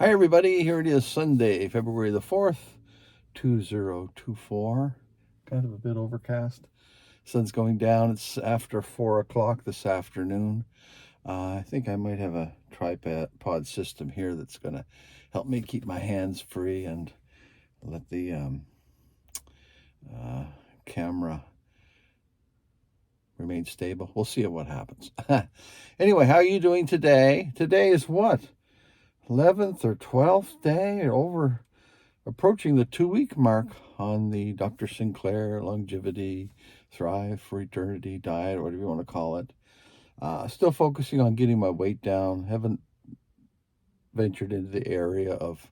Hi, everybody. Here it is, Sunday, February the 4th, 2024. Kind of a bit overcast. Sun's going down. It's after 4 o'clock this afternoon. I think I might have a tripod system here that's going to help me keep my hands free and let the camera remain stable. We'll see what happens. Anyway, how are you doing today? Today is what? 11th or 12th day, over approaching the 2-week mark on the Dr. Sinclair Longevity Thrive for Eternity diet, or whatever you want to call it. Still focusing on getting my weight down. Haven't ventured into the area of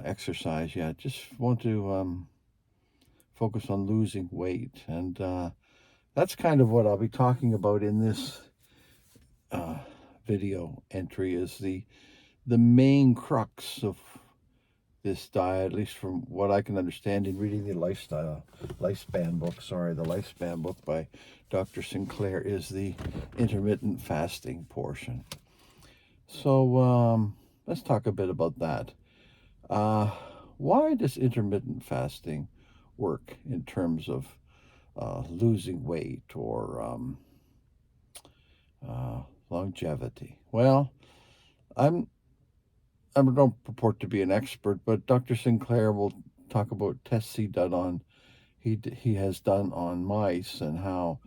exercise yet. Just want to focus on losing weight. And that's kind of what I'll be talking about in this video entry, is the main crux of this diet, at least from what I can understand in reading the lifespan book by Dr. Sinclair, is the intermittent fasting portion. So let's talk a bit about that. Why does intermittent fasting work in terms of losing weight or longevity? Well, I don't purport to be an expert, but Dr. Sinclair will talk about tests he has done on mice, and how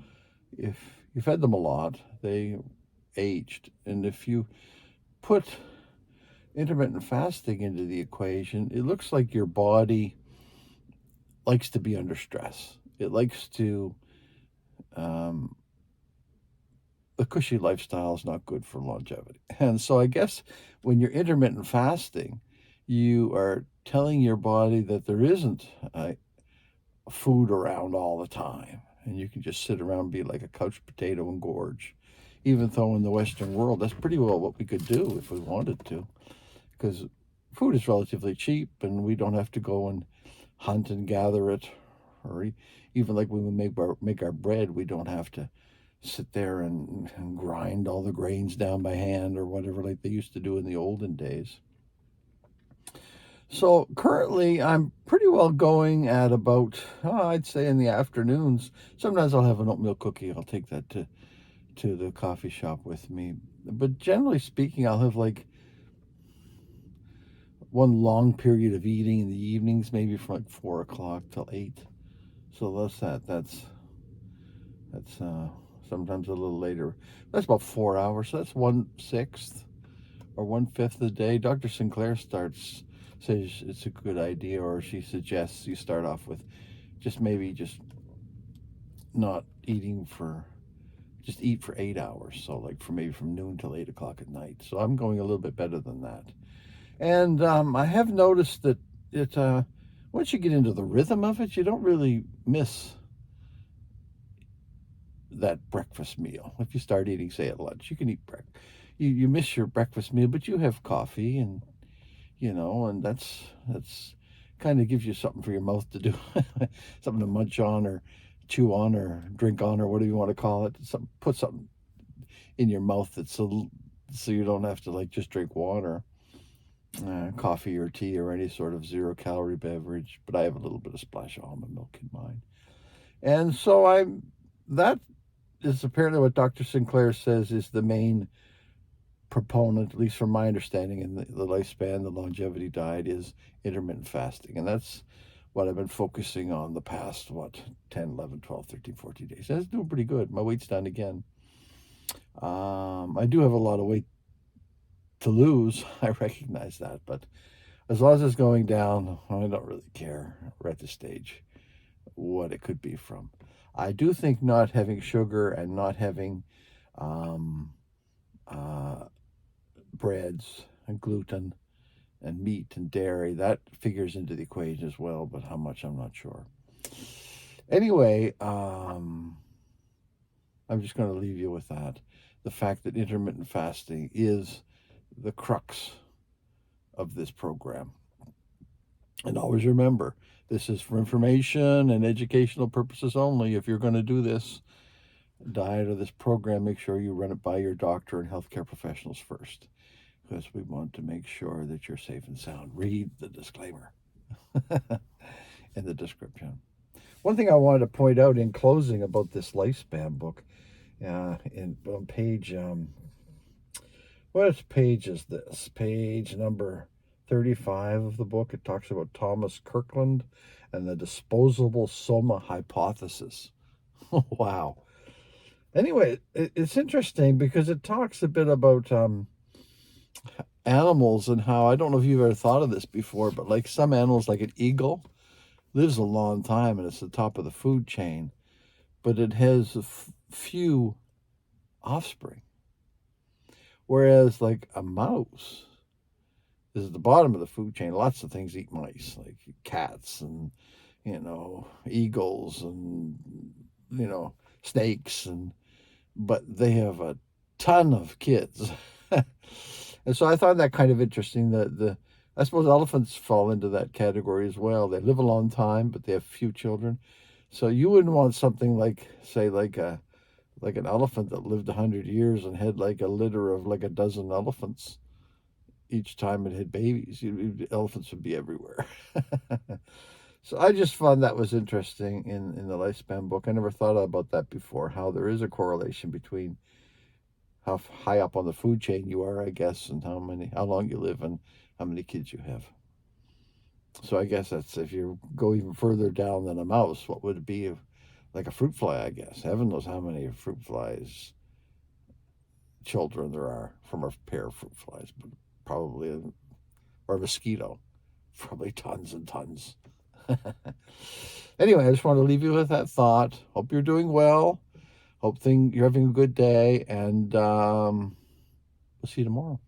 if you fed them a lot, they aged. And if you put intermittent fasting into the equation, it looks like your body likes to be under stress. It likes to the cushy lifestyle is not good for longevity. And so I guess when you're intermittent fasting, you are telling your body that there isn't food around all the time, and you can just sit around and be like a couch potato and gorge. Even though in the Western world, that's pretty well what we could do if we wanted to, because food is relatively cheap and we don't have to go and hunt and gather it. Or even like when we make our bread, we don't have to sit there and grind all the grains down by hand or whatever, like they used to do in the olden days. So currently I'm pretty well going at about, I'd say in the afternoons. Sometimes I'll have an oatmeal cookie. I'll take that to the coffee shop with me. But generally speaking, I'll have like one long period of eating in the evenings, maybe from like 4 o'clock till 8. So that's sometimes a little later. That's about 4 hours. So that's 1/6 or 1/5 of the day. Dr. Sinclair says it's a good idea, or she suggests you start off with just not eating just eat for 8 hours. So like from noon till 8 o'clock at night. So I'm going a little bit better than that. And I have noticed that once you get into the rhythm of it, you don't really miss that breakfast meal. If you start eating, say, at lunch, you can eat you miss your breakfast meal, but you have coffee, and and that's kind of gives you something for your mouth to do, something to munch on or chew on or drink on or whatever you want to call it. Put something in your mouth so you don't have to like just drink water, coffee or tea or any sort of 0-calorie beverage. But I have a little bit of splash of almond milk in mine, and so that is apparently what Dr. Sinclair says is the main proponent, at least from my understanding, in the lifespan, the longevity diet, is intermittent fasting. And that's what I've been focusing on the past, 10, 11, 12, 13, 14 days. That's doing pretty good. My weight's down again. I do have a lot of weight to lose. I recognize that. But as long as it's going down, I don't really care. We're at the stage what it could be from. I do think not having sugar and not having breads and gluten and meat and dairy, that figures into the equation as well, but how much, I'm not sure. Anyway, I'm just going to leave you with that. The fact that intermittent fasting is the crux of this program. And always remember, this is for information and educational purposes only. If you're going to do this diet or this program, make sure you run it by your doctor and healthcare professionals first, because we want to make sure that you're safe and sound. Read the disclaimer in the description. One thing I wanted to point out in closing about this lifespan book, on page, what page is this? Page number 35 of the book. It talks about Thomas Kirkland and the disposable soma hypothesis. Wow. Anyway, it's interesting because it talks a bit about animals and how, I don't know if you've ever thought of this before, but like some animals, like an eagle, lives a long time and it's the top of the food chain, but it has few offspring. Whereas like a mouse is at the bottom of the food chain. Lots of things eat mice, like cats and, eagles and, snakes, but they have a ton of kids. And so I thought that kind of interesting that I suppose elephants fall into that category as well. They live a long time, but they have few children. So you wouldn't want something like, say, like an elephant that lived 100 years and had like a litter of like a dozen elephants each time it had babies. Elephants would be everywhere. So I just found that was interesting in the lifespan book. I never thought about that before, how there is a correlation between how high up on the food chain you are, I guess, and how long you live and how many kids you have. So I guess that's, if you go even further down than a mouse, what would it be? Like a fruit fly, I guess. Heaven knows how many fruit flies children there are from a pair of fruit flies, but probably, or a mosquito, probably tons and tons. Anyway, I just want to leave you with that thought. Hope you're doing well. Hope you're having a good day, and we'll see you tomorrow.